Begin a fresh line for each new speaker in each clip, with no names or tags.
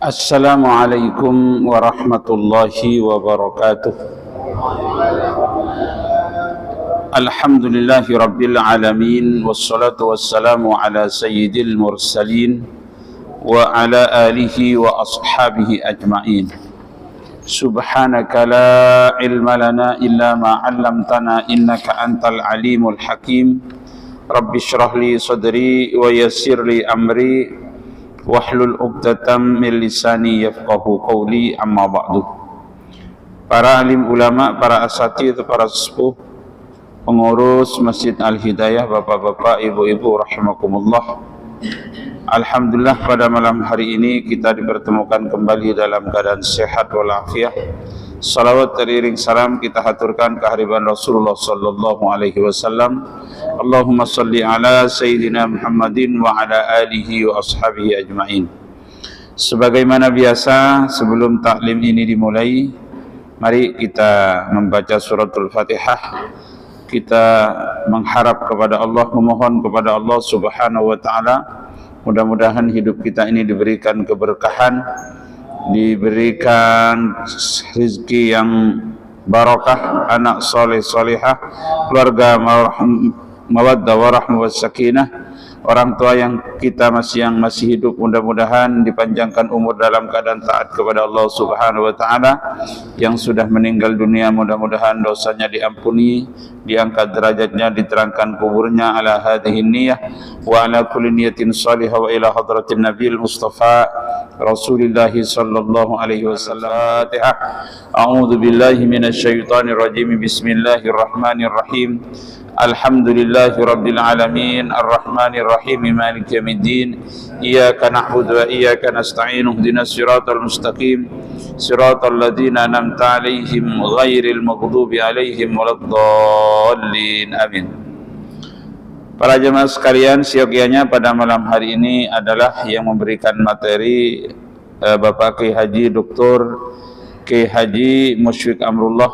Assalamualaikum warahmatullahi wabarakatuh. Alhamdulillahi rabbil alamin, wassalatu wassalamu ala sayyidil mursalin wa ala alihi wa ashabihi ajma'in. Subhanaka la ilma lana illa ma 'allamtana innaka antal alimul hakim. Rabbi shrah li sadri wa yassir li amri wahlul 'uqdatam min lisani yafqahu qawli, amma ba'du. Para alim ulama, para asatidz, para sepuh, pengurus Masjid Al-Hidayah, bapak-bapak, ibu-ibu rahimakumullah. Alhamdulillah, pada malam hari ini kita dipertemukan kembali dalam keadaan sehat walafiat. Salawat teriring salam kita haturkan kehadiran Rasulullah sallallahu alaihi wasallam. Allahumma salli ala sayyidina Muhammadin wa ala alihi wa ashabihi ajma'in. Sebagaimana biasa, sebelum taklim ini dimulai, mari kita membaca suratul Fatihah. Kita mengharap kepada Allah, memohon kepada Allah Subhanahu wa taala, mudah-mudahan hidup kita ini diberikan keberkahan, diberikan rezeki yang barakah, anak soleh solehah, keluarga mawaddah warahmah wassakinah, orang tua yang masih hidup mudah-mudahan dipanjangkan umur dalam keadaan taat kepada Allah Subhanahu wa taala. Yang sudah meninggal dunia mudah-mudahan dosanya diampuni, diangkat derajatnya, diterangkan kuburnya ala hadhihi niyyah wa ala kulli niyatin salihah wa ila hadratin nabiyil mustafa Rasulillah sallallahu alaihi wasallam. A'udzu billahi minasyaitonir rajim. Bismillahirrahmanirrahim. Alhamdulillahi rabbil alamin, arrahmanir rahim, maliki yaumiddin. Iyyaka na'budu wa iyyaka nasta'in. Ihdinas siratal mustaqim, siratal ladzina an'amta 'alaihim ghairil maghdubi 'alaihim waladdallin. Amin. Para jemaah sekalian, siogianya pada malam hari ini adalah yang memberikan materi Bapak Kiai Haji Dr. Kiai Haji Musyfiq Amrullah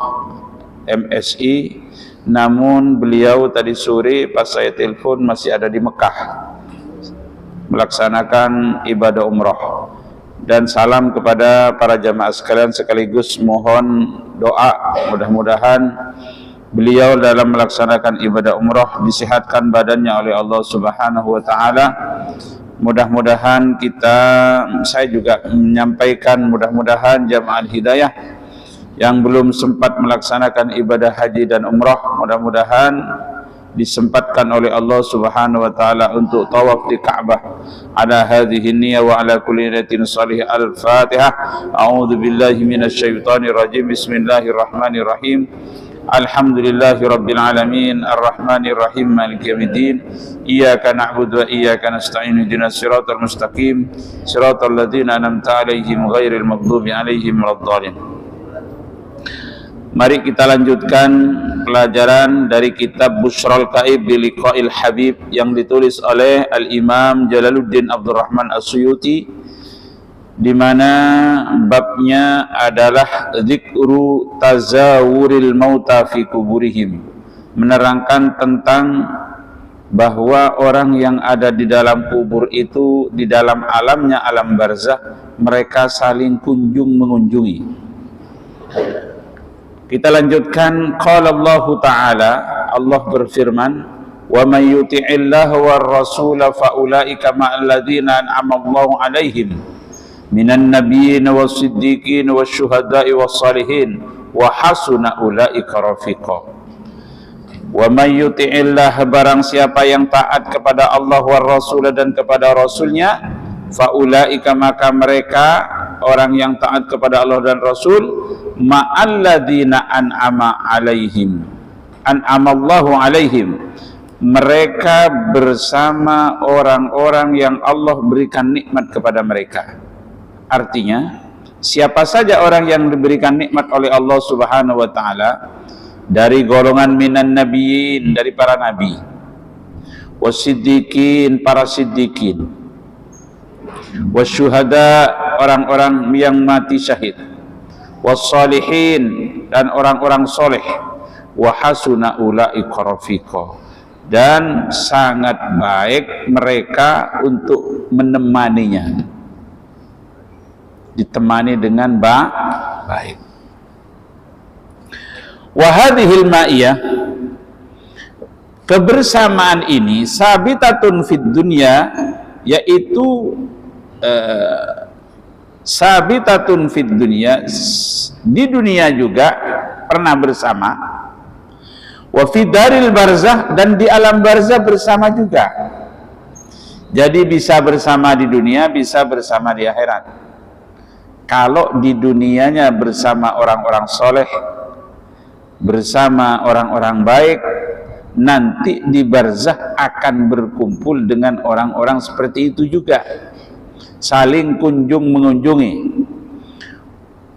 MSI. Namun beliau tadi sore pas saya telepon masih ada di Mekah melaksanakan ibadah umrah. Dan salam kepada para jamaah sekalian, sekaligus mohon doa mudah-mudahan beliau dalam melaksanakan ibadah umrah disehatkan badannya oleh Allah Subhanahu wa taala. Mudah-mudahan saya juga menyampaikan, mudah-mudahan jamaah Al-Hidayah yang belum sempat melaksanakan ibadah haji dan umrah, mudah-mudahan disempatkan oleh Allah Subhanahu wa taala untuk tawaf di Ka'bah. Ala hadhihi niyyah wa ala kulli niyatin salih. Al-Fatihah. A'udzu billahi minasyaitonir rajim. Bismillahirrahmanirrahim. Alhamdulillahi rabbil alamin, arrahmanir rahim, maliki yaumiddin. Iyyaka na'budu wa iyyaka nasta'in. Ihdinas siratal mustaqim, siratal ladzina an'amta 'alaihim ghairil maghdubi 'alaihim waladdallin. Mari kita lanjutkan pelajaran dari kitab Bushrul Kaib bi Liqa'il Habib yang ditulis oleh Al-Imam Jalaluddin Abdurrahman As-Suyuti, di mana babnya adalah dzikru tazawuril mauta fi kuburihim, menerangkan tentang bahwa orang yang ada di dalam kubur itu, di dalam alamnya, alam barzakh, mereka saling kunjung mengunjungi. Kita lanjutkan. Qala Allah Ta'ala, Allah berfirman, wa may yuti'illaha war rasula fa ulaika ma'al ladzina an'ama Allahu 'alaihim minan nabiyyin was-siddiqin wasyuhada'i was-salihin wa hasuna ulaika rafiqa. Wa may yuti'illaha, barang siapa yang taat kepada Allah war rasul dan kepada rasulnya, fa ulaika, maka mereka orang yang taat kepada Allah dan Rasul, ma'alladzina an'ama alaihim, an'amallahu alaihim, mereka bersama orang-orang yang Allah berikan nikmat kepada mereka. Artinya, siapa saja orang yang diberikan nikmat oleh Allah Subhanahu wa taala dari golongan minan nabiyyin, dari para nabi, wasiddiqin, para siddiqin, wasyuhada, orang-orang yang mati syahid, wassalihin, dan orang-orang soleh, wa hasuna ulaika rafiqa, dan sangat baik mereka untuk menemaninya. ditemani dengan baik. Wa hadhil ma'iyah, kebersamaan ini sabitatun fid dunya, yaitu sabitatun fid dunya, di dunia juga pernah bersama, wa fi daril barzah, dan di alam barzah bersama juga. Jadi bisa bersama di dunia, bisa bersama di akhirat. Kalau di dunianya bersama orang-orang soleh, bersama orang-orang baik, nanti di barzah akan berkumpul dengan orang-orang seperti itu juga, saling kunjung mengunjungi.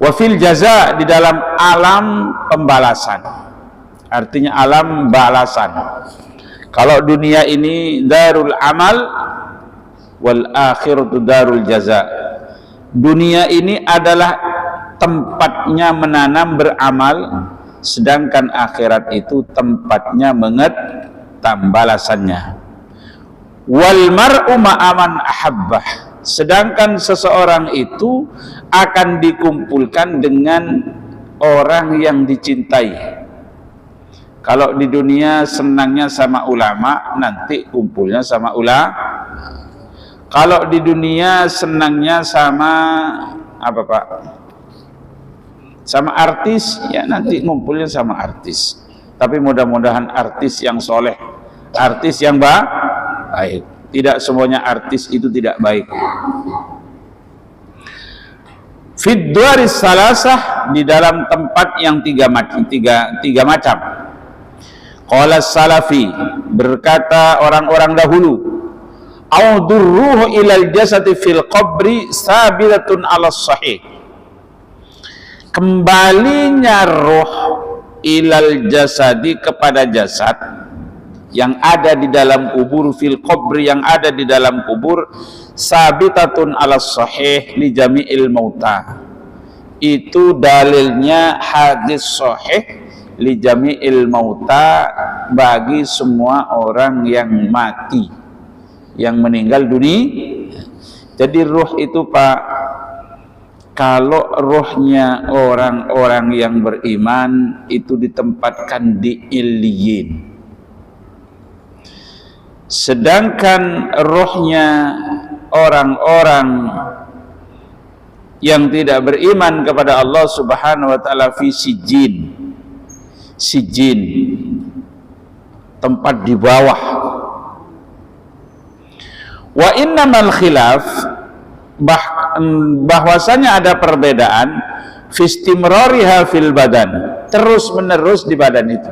Wa fil jaza, di dalam alam pembalasan, artinya alam balasan. Kalau dunia ini darul amal, wal akhiratu darul jaza. Dunia ini adalah tempatnya menanam beramal, sedangkan akhirat itu tempatnya mengetam balasannya. Wal mar'u ma'aman ahabbah, sedangkan seseorang itu akan dikumpulkan dengan orang yang dicintai. Kalau di dunia senangnya sama ulama, nanti kumpulnya sama ulama. Kalau di dunia senangnya sama apa Pak? Sama artis, ya nanti ngumpulnya sama artis. Tapi mudah-mudahan artis yang soleh, artis yang baik. Tidak semuanya artis itu tidak baik. Fid duaris salasah, di dalam tempat yang tiga macam. Qala salafi, berkata orang-orang dahulu, audurruhu ilal jasadi fil qabri sabilatun ala sahih, kembalinya roh ilal jasadi, kepada jasad yang ada di dalam kubur, fil qabri, yang ada di dalam kubur, sabitatun ala sahih li jami'il mauta, itu dalilnya hadis sahih li jami'il mauta, bagi semua orang yang mati, yang meninggal dunia. Jadi ruh itu Pak, kalau rohnya orang-orang yang beriman itu ditempatkan di illiyin, sedangkan rohnya orang-orang yang tidak beriman kepada Allah Subhanahu wa taala fi sijjin, tempat di bawah. Wa innamal khilaf, bahwasanya ada perbedaan, fistimrariha fil badan, terus menerus di badan itu.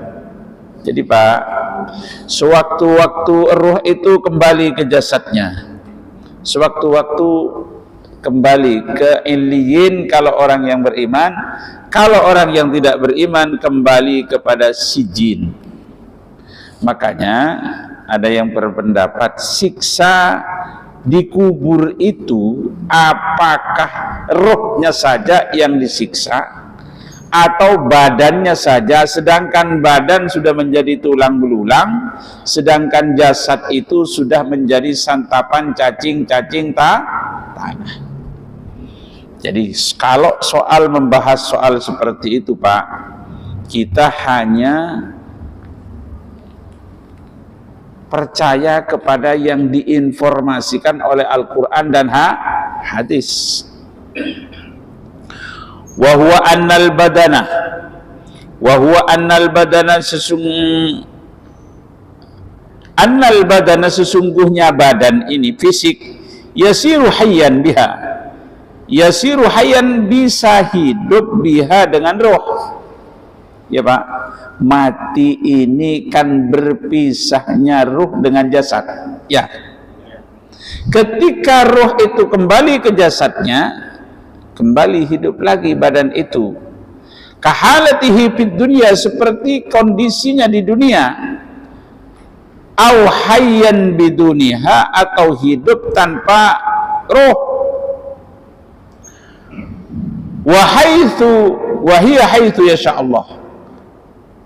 Jadi Pak, sewaktu-waktu ruh itu kembali ke jasadnya, sewaktu-waktu kembali ke illiyin kalau orang yang beriman, kalau orang yang tidak beriman kembali kepada sijin. Makanya ada yang berpendapat siksa di kubur itu apakah rohnya saja yang disiksa atau badannya saja, sedangkan badan sudah menjadi tulang belulang, sedangkan jasad itu sudah menjadi santapan cacing-cacing tanah. Jadi kalau soal membahas soal seperti itu Pak, kita hanya percaya kepada yang diinformasikan oleh Al-Quran dan hadis. Wa huwa annal badana sesungguhnya badan ini, fisik, yasiru hayyan biha, yasiru hayyan, bisa hidup biha, dengan roh. Ya Pak, mati ini kan berpisahnya ruh dengan jasad. Ya, ketika roh itu kembali ke jasadnya, kembali hidup lagi badan itu. Kahalatihi fid dunya, seperti kondisinya di dunia. Au hayyan biduniha, atau hidup tanpa roh. Wa hiya haitsu yasha Allah.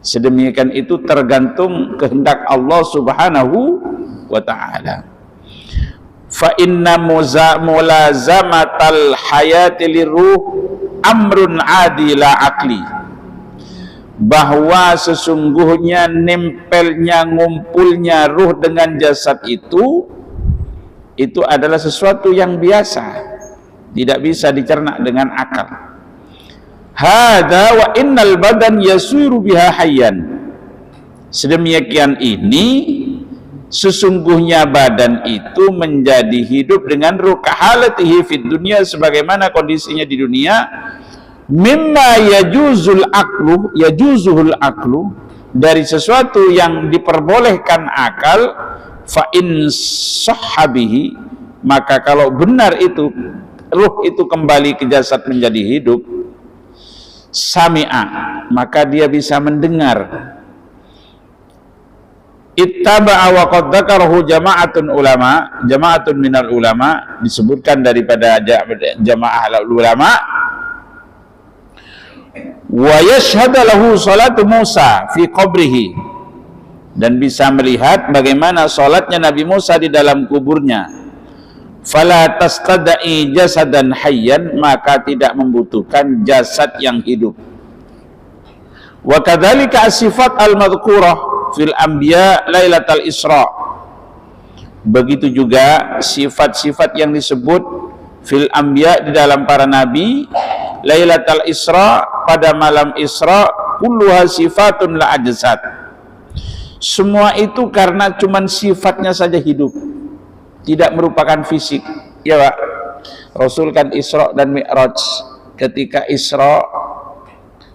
Sedemikian itu tergantung kehendak Allah Subhanahu wa ta'ala. fa inna mulazamatal hayati liruh amrun adi la akli, bahwa sesungguhnya nempelnya, ngumpulnya ruh dengan jasad itu adalah sesuatu yang biasa, tidak bisa dicerna dengan akal. Hadza wa innal badan yasiru biha hayyan, sedemikian ini sesungguhnya badan itu menjadi hidup dengan ruh, kahalatihi fid dunya, sebagaimana kondisinya di dunia, mimma yajuzuhul aklu, dari sesuatu yang diperbolehkan akal, fa in sahhabihi, maka kalau benar itu ruh itu kembali ke jasad menjadi hidup, sami'a, maka dia bisa mendengar. Ittaba'a wa qad dzakarahu jama'atun minal ulama, disebutkan daripada jamaah ulama, wa yashhadu lahu salatu Musa fi qabrihi, dan bisa melihat bagaimana salatnya Nabi Musa di dalam kuburnya. Fala tastadai jasadan hayyan, maka tidak membutuhkan jasad yang hidup. Wa kadzalika as-sifat al-madhkurah fil anbiya lailatal Isra, begitu juga sifat-sifat yang disebut fil anbiya di dalam para nabi, lailatal Isra, pada malam Isra, kulluha sifatun la ajsad, semua itu karena cuman sifatnya saja hidup, tidak merupakan fisik. Ya Pak, Rasul kan Isra dan Mi'raj. Ketika Isra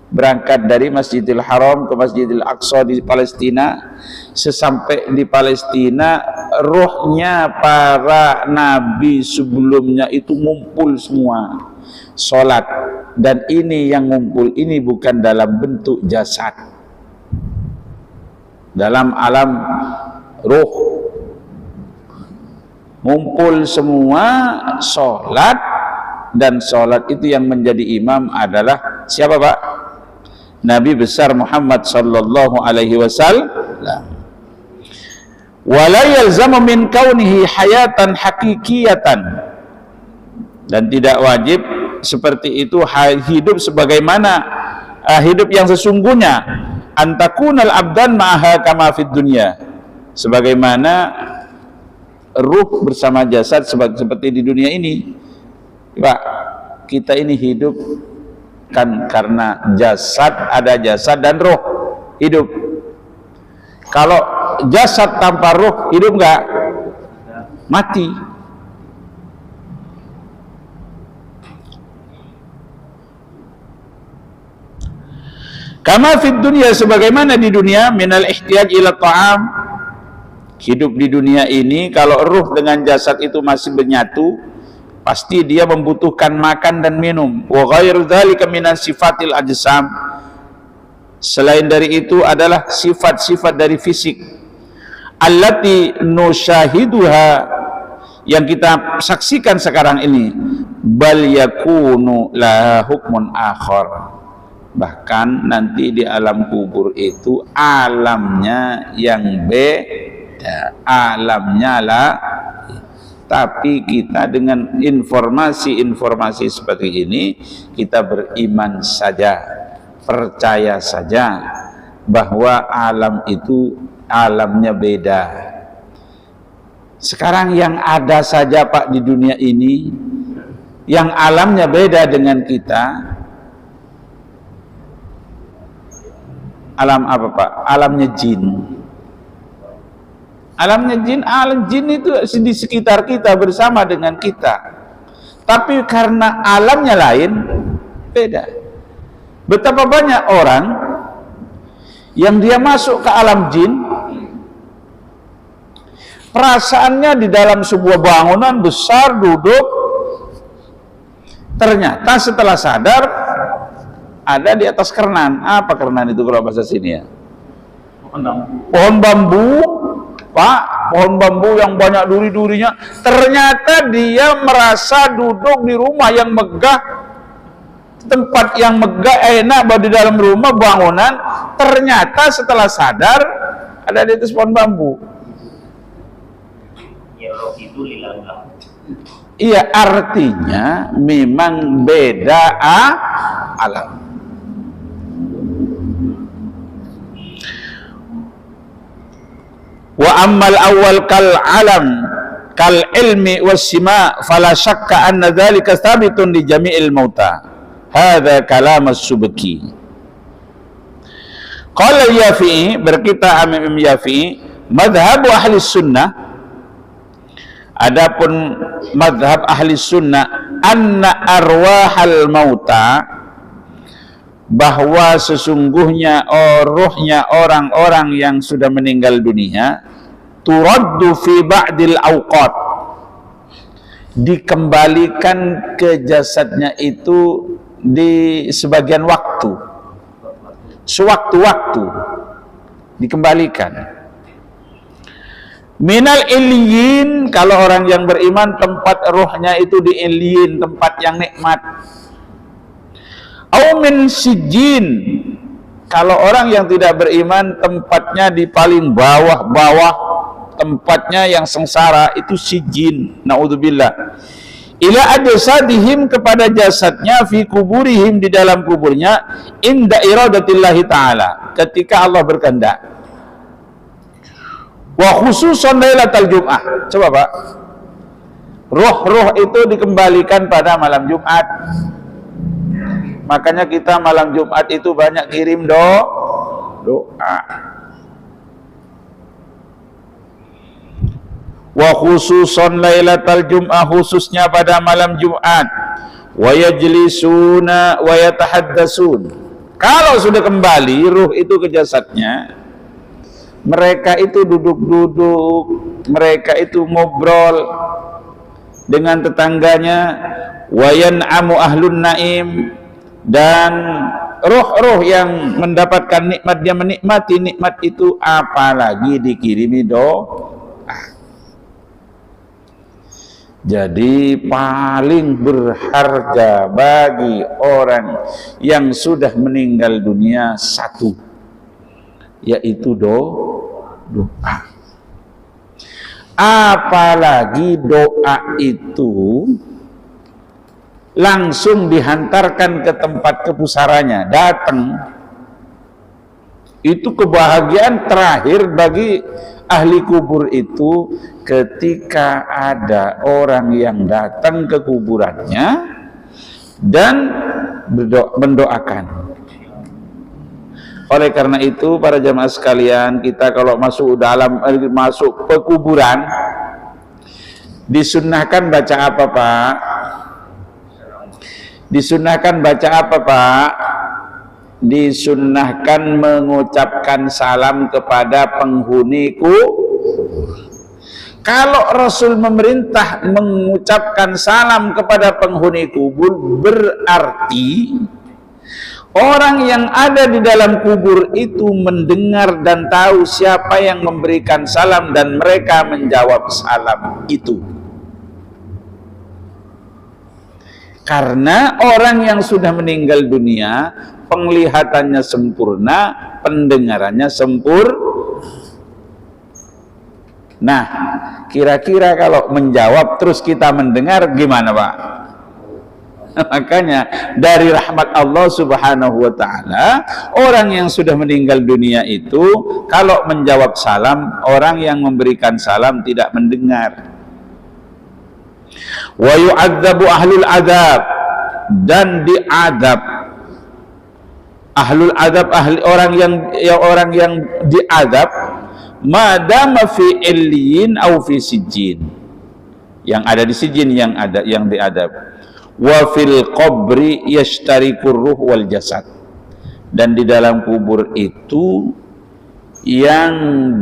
berangkat dari Masjidil Haram ke Masjidil Aqsa di Palestina, sesampai di Palestina rohnya para nabi sebelumnya itu ngumpul semua sholat, dan ini yang ngumpul ini bukan dalam bentuk jasad, dalam alam roh, ngumpul semua sholat, dan sholat itu yang menjadi imam adalah siapa Pak? Nabi besar Muhammad sallallahu alaihi wasallam. Wala yalzamu min kaunihi hayatan hakikiyatan, dan tidak wajib seperti itu hidup sebagaimana hidup yang sesungguhnya, antakunal abdan ma'aha kama fid dunya, sebagaimana ruh bersama jasad seperti di dunia ini. Pak, kita ini hidup kan karena jasad, ada jasad dan roh hidup. Kalau jasad tanpa roh hidup enggak? Mati. Kama fid dunya, sebagaimana di dunia, minal ihtiyaj ila ta'am, hidup di dunia ini kalau ruh dengan jasad itu masih menyatu, pasti dia membutuhkan makan dan minum. Wa ghairu dzalika minan sifatil ajsam, selain dari itu adalah sifat-sifat dari fisik, allati nusyahiduha, yang kita saksikan sekarang ini, bal yakunu la hukmun akhar, bahkan nanti di alam kubur itu alamnya yang beda, alamnya lah. Tapi kita dengan informasi-informasi seperti ini, kita beriman saja, percaya saja bahwa alam itu alamnya beda. Sekarang yang ada saja Pak di dunia ini yang alamnya beda dengan kita, alam apa Pak? Alamnya jin. Alamnya jin, alam jin itu di sekitar kita, bersama dengan kita, tapi karena alamnya lain, beda. Betapa banyak orang yang dia masuk ke alam jin, perasaannya di dalam sebuah bangunan besar, duduk, ternyata setelah sadar ada di atas kernan. Apa kernan itu kalau bahasa sini ya? Pohon bambu Pak, pohon bambu yang banyak duri-durinya. Ternyata dia merasa duduk di rumah yang megah, tempat yang megah, enak di dalam rumah, bangunan. Ternyata setelah sadar ada di atas pohon bambu.
Ya roh itu lillah.
Iya, artinya memang beda alam. Wa ammal awal kal alam kal ilmi was sima fala syakka anna dzalika thabitun li jami'il mauta. Hadza kalam as-Subki. Qala Yafi'i, berkata Imam Yafi'i, madhhab ahli sunnah, adapun madhab ahli sunnah, anna arwahal mauta, bahwa sesungguhnya rohnya orang-orang yang sudah meninggal dunia, turaddu fi ba'dil awqat, dikembalikan ke jasadnya itu di sebagian waktu, sewaktu-waktu dikembalikan. Minal ilyin, kalau orang yang beriman tempat rohnya itu di ilyin, tempat yang nikmat. Au min sijin, kalau orang yang tidak beriman tempatnya di paling bawah-bawah, tempatnya yang sengsara, itu sijin, naudzubillah. Ila ajsadihim, kepada jasadnya, fi kuburihim, di dalam kuburnya, inda iradatillahi ta'ala, ketika Allah berkehendak. Wa khususan lailatul Jum'ah. Coba Pak, roh-roh itu dikembalikan pada malam Jumat. Makanya kita malam Jumat itu banyak kirim doa. Wa khususan lailatul Jum'ah, khususnya pada malam Jumat. Wa yajlisuna wa yatahaddatsun. Kalau sudah kembali ruh itu ke jasadnya, mereka itu duduk-duduk, mereka itu ngobrol dengan tetangganya. Wa yan'amu ahlun naim, dan roh-roh yang mendapatkan nikmat, dia menikmati nikmat itu, apalagi dikirimi doa. Jadi paling berharga bagi orang yang sudah meninggal dunia satu, yaitu doa. Apalagi doa itu langsung dihantarkan ke tempat kepusarannya, datang. Itu kebahagiaan terakhir bagi ahli kubur itu, ketika ada orang yang datang ke kuburannya dan mendoakan. Oleh karena itu, para jamaah sekalian, kita kalau masuk ke kuburan, disunnahkan baca apa Pak? Disunnahkan baca apa Pak? Disunnahkan mengucapkan salam kepada penghuni kubur. Kalau Rasul memerintah mengucapkan salam kepada penghuni kubur, berarti orang yang ada di dalam kubur itu mendengar dan tahu siapa yang memberikan salam, dan mereka menjawab salam itu. Karena orang yang sudah meninggal dunia, penglihatannya sempurna, pendengarannya sempurna. Nah, kira-kira kalau menjawab terus kita mendengar gimana Pak? Makanya dari rahmat Allah Subhanahu wa ta'ala, orang yang sudah meninggal dunia itu kalau menjawab salam, orang yang memberikan salam tidak mendengar. Wa yu'adzabu ahlul adzab, dan diadab ahlul adzab, orang yang diadab, madama fi illiyin au fi sijjin, yang ada di sijjin, yang diadab. Wa fil qabri yashtarikur ruh wal jasad, dan di dalam kubur itu yang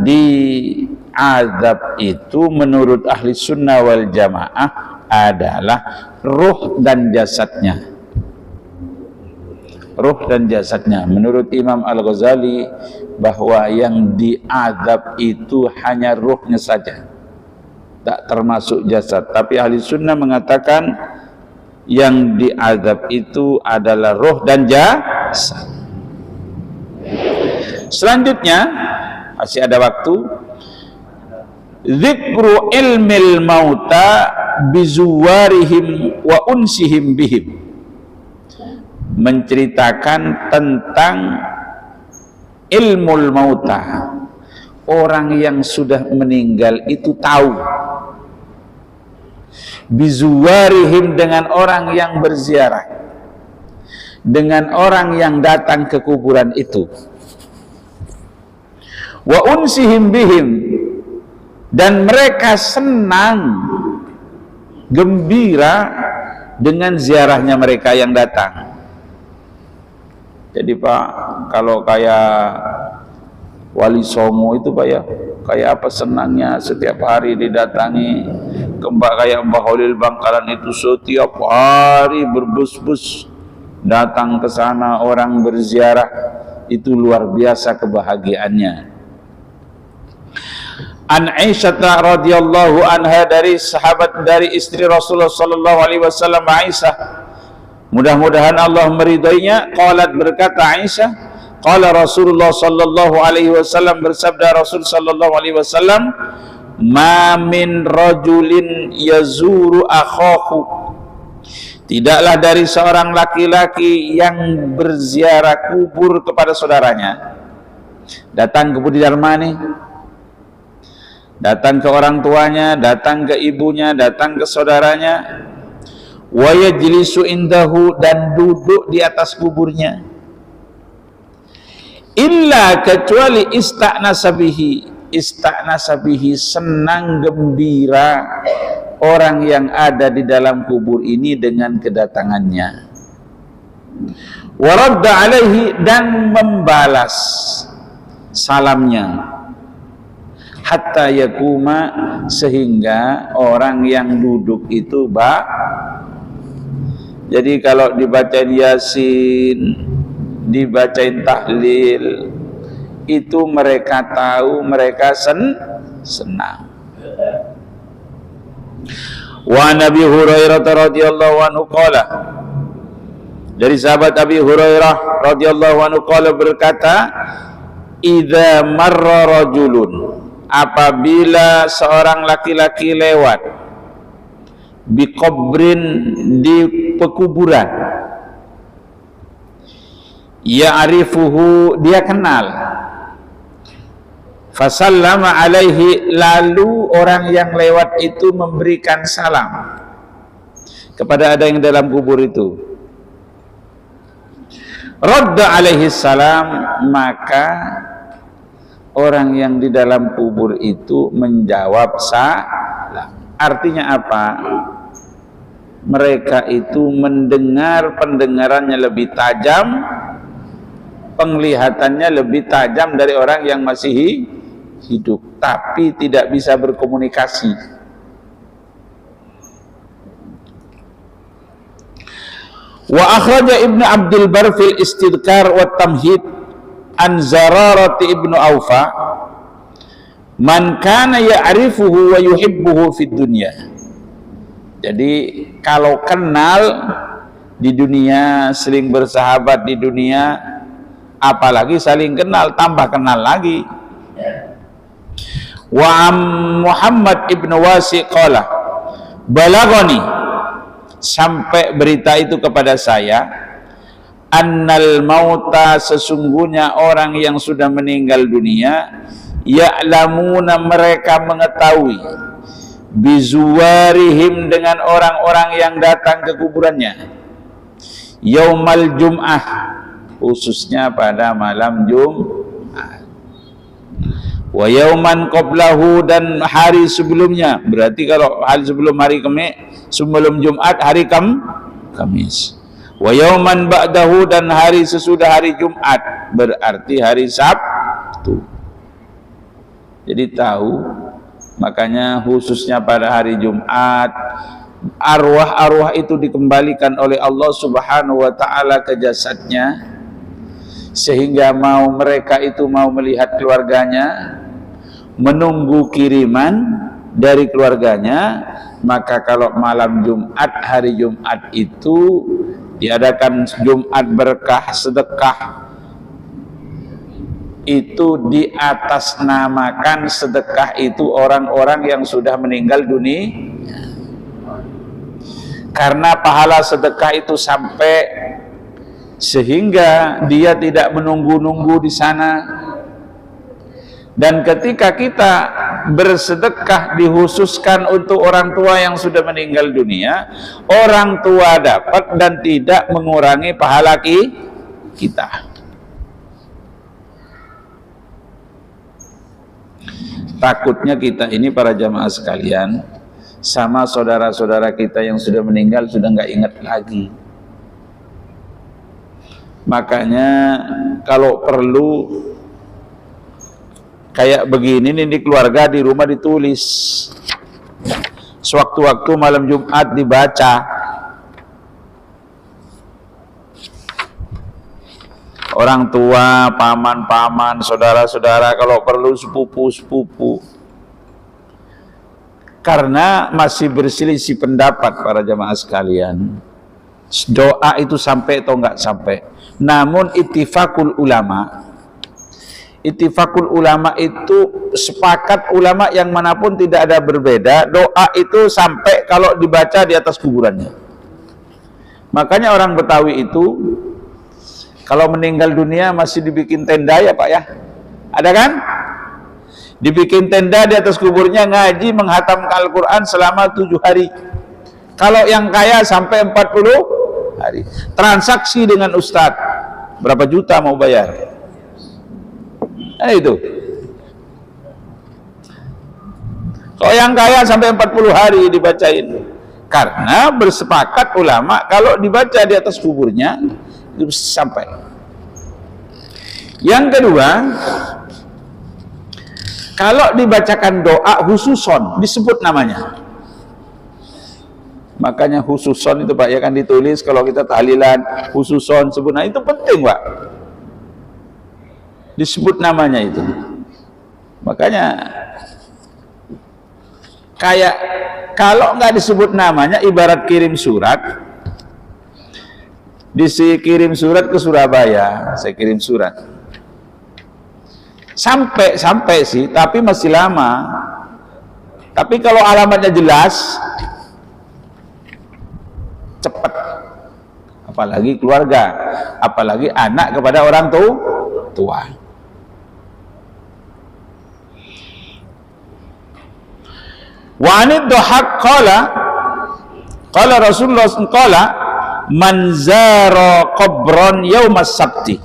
diadab itu menurut ahli sunnah wal jamaah adalah ruh dan jasadnya. Ruh dan jasadnya. Menurut Imam Al-Ghazali, bahwa yang diadab itu hanya ruhnya saja, tak termasuk jasad. Tapi ahli sunnah mengatakan yang diadab itu adalah ruh dan jasad. Selanjutnya, masih ada waktu, zikru ilmil mauta bizuwarihim wa unsihim bihim, menceritakan tentang ilmul mauta. Orang yang sudah meninggal itu tahu. Bizuwarihim, dengan orang yang berziarah, dengan orang yang datang ke kuburan itu. Wa unsihim bihim, dan mereka senang, gembira dengan ziarahnya mereka yang datang. Jadi Pak, kalau kayak Wali Songo itu Pak ya, kayak apa senangnya setiap hari didatangi. Kayak Mbah Holil Bangkalan itu setiap hari berbus-bus datang ke sana, orang berziarah, itu luar biasa kebahagiaannya. An Aisyah radhiyallahu anha, dari sahabat, dari istri Rasulullah sallallahu alaihi wasallam, Aisyah, mudah-mudahan Allah meridainya, qalat, berkata Aisyah, qala Rasulullah sallallahu alaihi wasallam, bersabda Rasul sallallahu alaihi wasallam, ma min rajulin yazuru akhahu, tidaklah dari seorang laki-laki yang berziarah kubur kepada saudaranya. Datang ke Budi Darmani, datang ke orang tuanya, datang ke ibunya, datang ke saudaranya, wa yajlisu indahu, dan duduk di atas kuburnya, illa, kecuali ista'nasa bihi, senang gembira orang yang ada di dalam kubur ini dengan kedatangannya. Wa radda alaihi, dan membalas salamnya, hatta yakuma, sehingga orang yang duduk itu jadi kalau dibacain Yasin, dibacain tahlil, itu mereka tahu, mereka senang. Wa Nabi Hurairah radhiyallahu anhu qala, dari sahabat Abi Hurairah radhiyallahu anhu qala, berkata, idza marra rajulun, apabila seorang laki-laki lewat, biqabrin, di pekuburan, ya'rifuhu, dia kenal, fasallama alaihi, lalu orang yang lewat itu memberikan salam kepada ada yang dalam kubur itu, radda alaihi salam, maka orang yang di dalam kubur itu menjawab salam. Artinya apa? Mereka itu mendengar, pendengarannya lebih tajam, penglihatannya lebih tajam dari orang yang masih hidup, tapi tidak bisa berkomunikasi. Wa akhraja Ibnu Abdul Bar fil Istidkar wa Tamhid an Zararati ibnu Aufa, man kana ya'rifuhu wa yuhibbuhu fid dunya. Jadi kalau kenal di dunia, sering bersahabat di dunia, apalagi saling kenal, tambah kenal lagi. Wa Muhammad ibnu Wasi qala, balagoni, sampai berita itu kepada saya, annal mauta, sesungguhnya orang yang sudah meninggal dunia, ya'lamuna, mereka mengetahui, bizuwarihim, dengan orang-orang yang datang ke kuburannya, yaumal jum'ah, khususnya pada malam Jumat, wa yauman qablahu, dan hari sebelumnya, berarti kalau hari sebelum hari Kamis, sebelum Jumat hari Kamis, wa yauman ba'dahu, dan hari sesudah hari Jumat, berarti hari Sabtu. Jadi tahu, makanya khususnya pada hari Jumat, arwah-arwah itu dikembalikan oleh Allah Subhanahu wa ta'ala ke jasadnya, sehingga mereka itu mau melihat keluarganya, menunggu kiriman dari keluarganya. Maka kalau malam Jumat, hari Jumat itu diadakan Jumat berkah, sedekah, itu di atas namakan sedekah itu orang-orang yang sudah meninggal dunia. Karena pahala sedekah itu sampai sehingga dia tidak menunggu-nunggu di sana. Dan ketika kita bersedekah dikhususkan untuk orang tua yang sudah meninggal dunia, orang tua dapat dan tidak mengurangi pahala kita. Takutnya kita ini para jamaah sekalian, sama saudara-saudara kita yang sudah meninggal sudah nggak ingat lagi. Makanya kalau perlu kayak begini nih di keluarga, di rumah ditulis, sewaktu-waktu malam Jumat dibaca. Orang tua, paman-paman, saudara-saudara, kalau perlu sepupu-sepupu. Karena masih berselisih pendapat para jamaah sekalian. Doa itu sampai atau enggak sampai. Namun ittifaqul ulama itu sepakat ulama yang manapun tidak ada berbeda, doa itu sampai kalau dibaca di atas kuburannya. Makanya orang Betawi itu kalau meninggal dunia masih dibikin tenda ya Pak ya, ada kan? Dibikin tenda di atas kuburnya, ngaji menghatamkan Al-Quran selama 7 hari. Kalau yang kaya sampai 40 hari. Transaksi dengan ustadz, berapa juta mau bayar? Itu. Kalau yang kaya sampai 40 hari dibacain. Karena bersepakat ulama kalau dibaca di atas kuburnya itu sampai. Yang kedua, kalau dibacakan doa khususon, disebut namanya. Makanya khususon itu Pak ya kan ditulis kalau kita tahlilan khususon sebut. Nah itu penting Pak, disebut namanya itu. Makanya kayak kalau nggak disebut namanya ibarat kirim surat. Kirim surat ke Surabaya, saya kirim surat sampai sih, tapi masih lama. Tapi kalau alamatnya jelas, cepat. Apalagi keluarga, apalagi anak kepada orang tua. Wa anid dhahak qala Rasulullah qala man zara qabran yaumas sabti,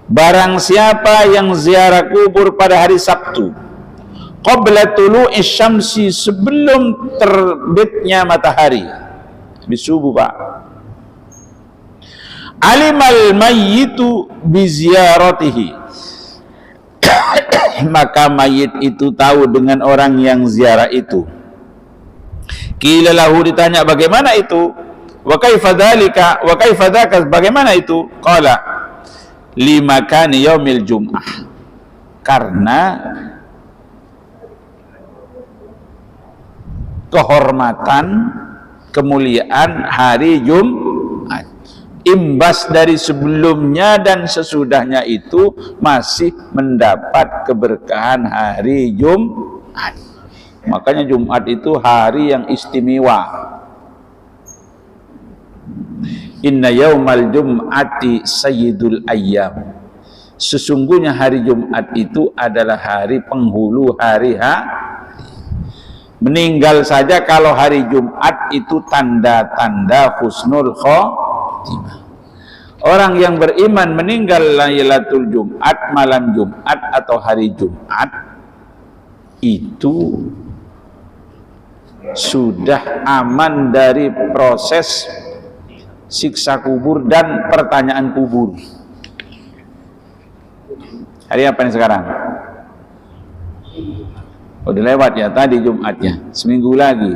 barang siapa yang ziarah kubur pada hari Sabtu, qabla tulu'i syamsi, sebelum terbitnya matahari, di subuh Pak, alimal mayyitu bi ziyaratihi, maka mayit itu tahu dengan orang yang ziarah itu. Qila lahu, ditanya bagaimana itu? Wa kaifa dzalika wa kaifa dzaka, bagaimana itu? Qala limakani yaumil jum'ah, karena kehormatan kemuliaan hari Jumat. Imbas dari sebelumnya dan sesudahnya itu masih mendapat keberkahan hari Jumat. Makanya Jumat itu hari yang istimewa. Inna yaumal jum'ati sayyidul ayyam, sesungguhnya hari Jumat itu adalah hari penghulu hari-hari. Meninggal saja kalau hari Jumat itu tanda-tanda husnul khotimah. Orang yang beriman meninggal Lailatul Jumat, malam Jumat atau hari Jumat, itu sudah aman dari proses siksa kubur dan pertanyaan kubur. Hari apa nih sekarang? Udah lewat ya tadi Jumatnya, seminggu lagi.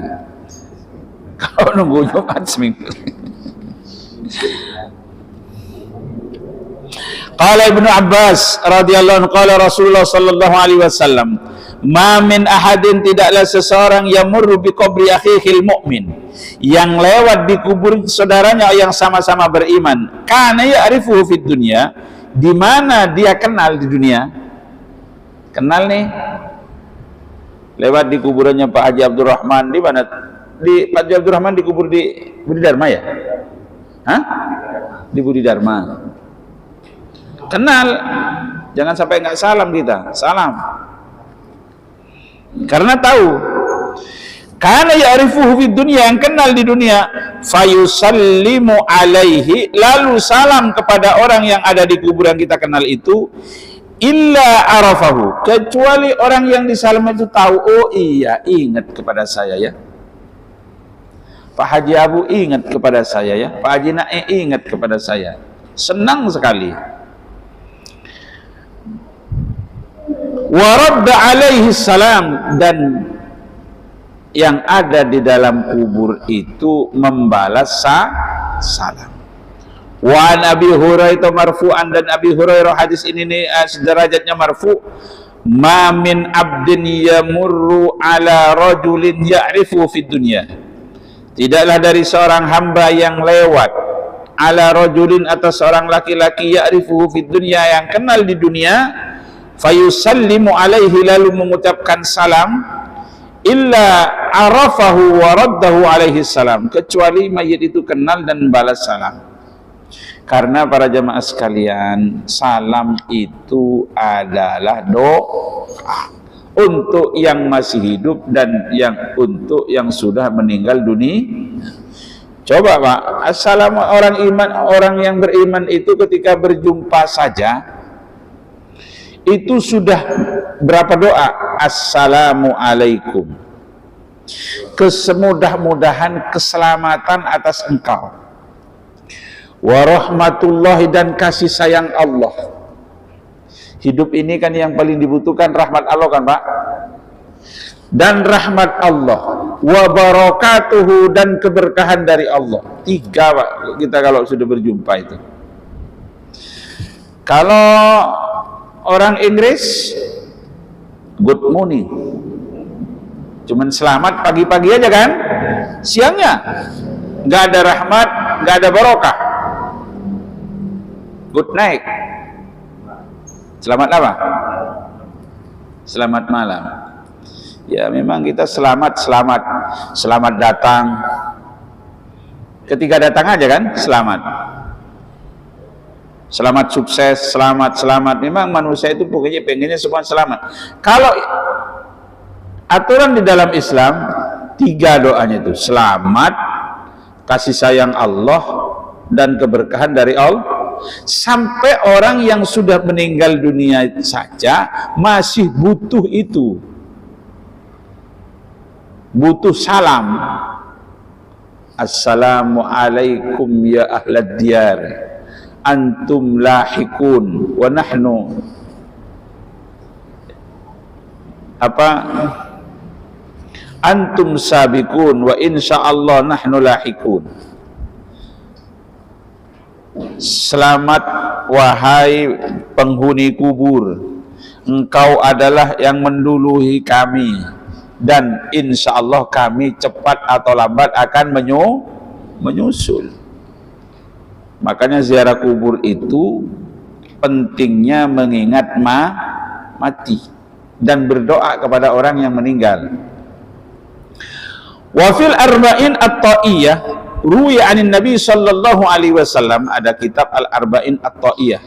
Kalau nunggu Jumat seminggu. Qala Ibnu Abbas radhiyallahu anhu, qala Rasulullah sallallahu alaihi wasallam, ma min ahadin, tidaklah seseorang yamurru bi qabri akhihil mu'min, yang lewat di kubur saudaranya yang sama-sama beriman, kana ya'rifuhu fid dunya, di mana dia kenal di dunia. Kenal nih, lewat di kuburannya Pak Haji Abdurrahman, di mana di Pak Haji Abdurrahman dikubur di Budi Dharma ya? Hah? Di Budi Dharma. Kenal, jangan sampai nggak salam kita, salam. Karena tahu, karena ya'rifuhu fid dunya, yang kenal di dunia, fayusallimu alaihi, lalu salam kepada orang yang ada di kuburan kita kenal itu, illa arafahu, kecuali orang yang disalam itu tahu, oh iya, ingat kepada saya ya. Pak Haji Abu ingat kepada saya ya, Pak Haji Nae ingat kepada saya. Senang sekali. Wa radda alaihi salam, dan yang ada di dalam kubur itu membalas salam. Wa an Abi Hurairah marfu'an, dan Abi Hurairah hadis ini nih derajatnya marfu', ma min abdin yamurru ala rajulin ya'rifu fid dunya, tidaklah dari seorang hamba yang lewat ala rajulin, atas seorang laki-laki, ya'rifu fid dunya, yang kenal di dunia, fayusallimu alaihi, lalu mengucapkan salam, illa arafahu wa raddahu alaihi salam, kecuali mayit itu kenal dan balas salam. Karena para jamaah sekalian, salam itu adalah doa untuk yang masih hidup dan untuk yang sudah meninggal dunia. Coba Pak, assalamu orang iman, orang yang beriman itu ketika berjumpa saja itu sudah berapa doa? Assalamu alaikum, kesemudah-mudahan keselamatan atas engkau, warahmatullahi, dan kasih sayang Allah. Hidup ini kan yang paling dibutuhkan rahmat Allah kan Pak, dan rahmat Allah, wa barakatuhu, dan keberkahan dari Allah. 3 Pak, kita kalau sudah berjumpa itu. Kalau orang Inggris, good morning, cuman selamat pagi-pagi aja kan, siangnya nggak ada rahmat, nggak ada barokah. Good night, selamat apa? Selamat malam. Ya memang kita selamat datang. Ketika datang aja kan selamat. Selamat sukses, selamat. Memang manusia itu pokoknya pengennya semua selamat. Kalau aturan di dalam Islam 3 doanya itu, selamat, kasih sayang Allah, dan keberkahan dari Allah. Sampai orang yang sudah meninggal dunia saja masih butuh itu, butuh salam. Assalamualaikum ya ahlad diyar, antum lahikun wa nahnu antum sabikun wa insyaallah nahnu lahikun. Selamat wahai penghuni kubur, engkau adalah yang menduluhi kami, dan insyaallah kami cepat atau lambat akan menyusul. Makanya ziarah kubur itu pentingnya mengingat mati dan berdoa kepada orang yang meninggal. Wa fil arba'in at-ta'iyah ruwiya 'anin Nabi sallallahu alaihi wasallam, ada kitab Al-Arba'in at-Ta'iyah.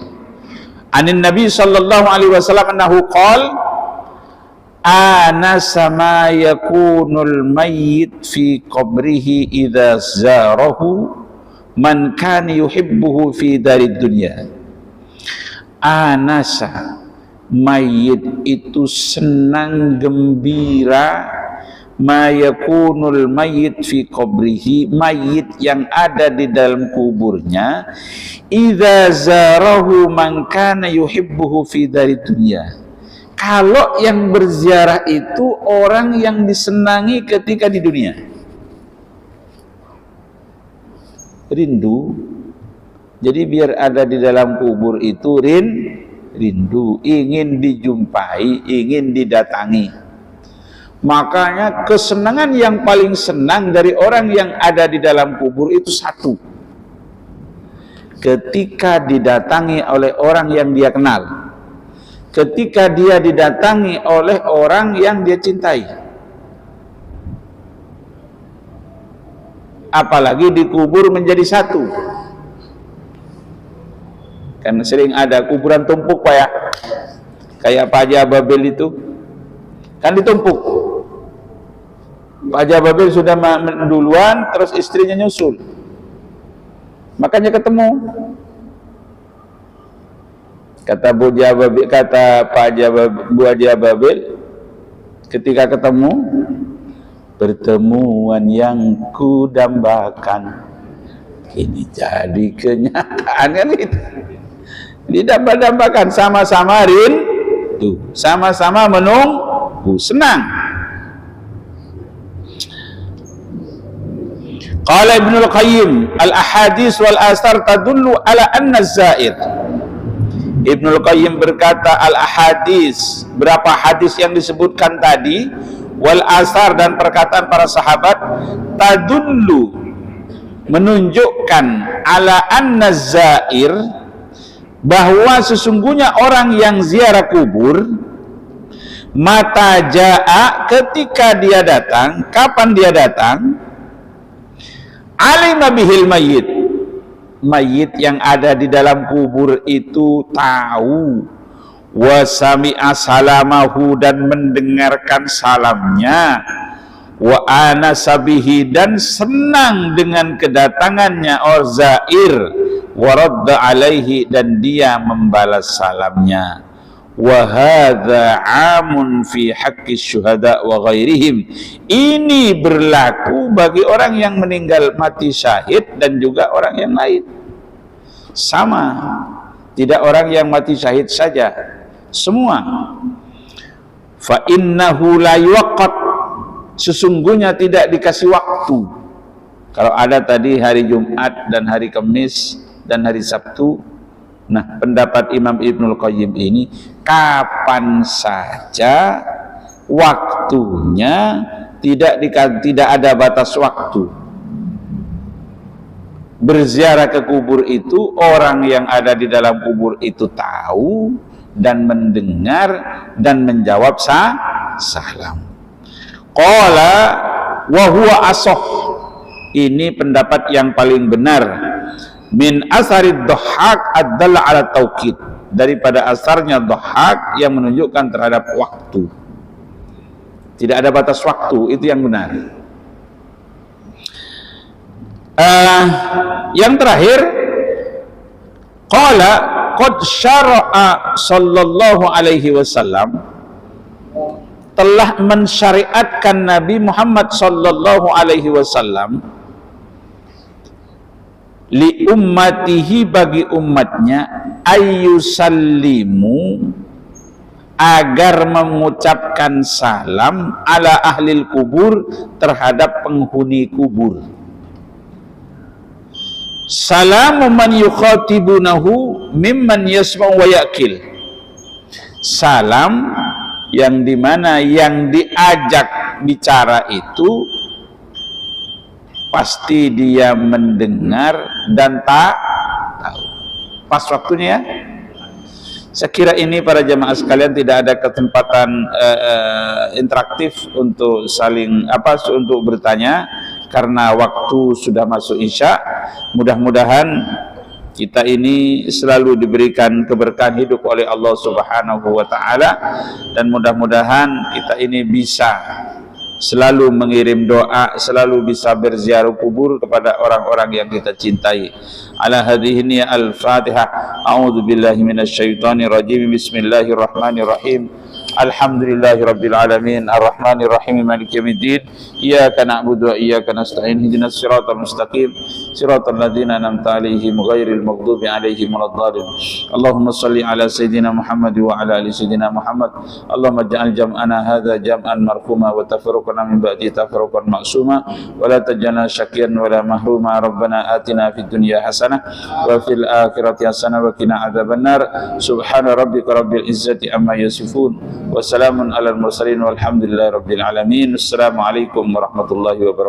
'Anin Nabi sallallahu alaihi wasallam annahu qala ana sama yakunul mayyit fi qabrihi idza zarahu man kana yuhibbuhu fi darid dunya. Anasa, mayit itu senang gembira, ma yakunul mayyit fi qabrihi, mayit yang ada di dalam kuburnya, idza zarahu man kana yuhibbuhu fi darid dunya. Kalau yang berziarah itu orang yang disenangi ketika di dunia. Rindu. Jadi biar ada di dalam kubur itu rindu, ingin dijumpai, ingin didatangi. Makanya kesenangan yang paling senang dari orang yang ada di dalam kubur itu satu, ketika didatangi oleh orang yang dia kenal, ketika dia didatangi oleh orang yang dia cintai. apalagi dikubur menjadi satu. Kan sering ada kuburan tumpuk Pak ya, kayak Pak Haji Ababil itu kan ditumpuk. Pak Haji Ababil sudah duluan, terus istrinya nyusul, makanya ketemu. Kata Bu Haji Ababil ketika ketemu, pertemuan yang kudambakan ini jadi kenyataan, kan itu didamba-dambakan, sama-sama rindu, sama-sama menunggu, senang. Qala Ibnul Qayyim al-ahadits wal asar tadullu ala anna az-zair. Ibnul Qayyim berkata al-ahadits, berapa hadis yang disebutkan tadi, wal asar dan perkataan para sahabat, tadullu menunjukkan ala anna zair, bahwa sesungguhnya orang yang ziarah kubur, mata jaa, ketika dia datang, kapan dia datang, alima bihil mayyit, mayit yang ada di dalam kubur itu tahu, wa sami'a salamahu, dan mendengarkan salamnya, wa anasa bihi, dan senang dengan kedatangannya zair, wa radda alaihi, dan dia membalas salamnya. Wa hadza 'amun fi haqqi syuhada wa ghairihim. Ini berlaku bagi orang yang meninggal mati syahid dan juga orang yang lain. Sama, tidak orang yang mati syahid saja, semua. Fa innahu la yuqat, sesungguhnya tidak dikasih waktu. Kalau ada tadi hari Jumat dan hari Kamis dan hari Sabtu, nah pendapat Imam Ibnul Qayyim ini kapan saja waktunya, tidak ada batas waktu. Berziarah ke kubur itu, orang yang ada di dalam kubur itu tahu dan mendengar dan menjawab salam. Qala wa huwa asah, ini pendapat yang paling benar. Min asarid dhahak ad-dalla ala tauqid, daripada asarnya dhahak yang menunjukkan terhadap waktu. Tidak ada batas waktu, itu yang benar. Yang terakhir, qala qad syara'a sallallahu alaihi wasallam, telah mensyariatkan Nabi Muhammad sallallahu alaihi wasallam, li ummatihi, bagi umatnya, ayyusallimu, agar mengucapkan salam, ala ahlil kubur, terhadap penghuni kubur. Salamu man yukhatibunahu mimman yasma'u wa ya'kil, salam yang dimana yang diajak bicara itu pasti dia mendengar dan tak tahu. Pas waktunya ya. Saya kira ini para jamaah sekalian tidak ada kesempatan interaktif untuk saling untuk bertanya karena waktu sudah masuk Isya. Mudah-mudahan kita ini selalu diberikan keberkahan hidup oleh Allah Subhanahu wa taala, dan mudah-mudahan kita ini bisa selalu mengirim doa, selalu bisa berziarah kubur kepada orang-orang yang kita cintai. Ala hadhihi al-Fatihah. A'udzu billahi minasyaitonir rajim. Bismillahirrahmanirrahim. Alhamdulillahirabbil alamin, arrahmanir rahim, maliki yaumiddin. Iyyaka na'budu wa iyyaka nasta'in. Ihdinas siratal mustaqim, siratal ladzina an'amta 'alaihim ghairil maghdubi 'alaihim waladdallin. Allahumma shalli ala sayidina Muhammad wa ala ali sayidina Muhammad. Allahumma ij'al jam'ana hadza jam'an marhuma wa tafarruqana min ba'di tafarruqan ma'suma wa la taj'alna syaqiyan wa la mahruma. Rabbana atina fid dunya hasanah wa fil akhirati hasanah wa qina adzabannar. Subhana rabbika rabbil izzati amma yasifun, wassalamun alal mursalin walhamdulillahi rabbil alamin. Assalamualaikum warahmatullahi wabarakatuh.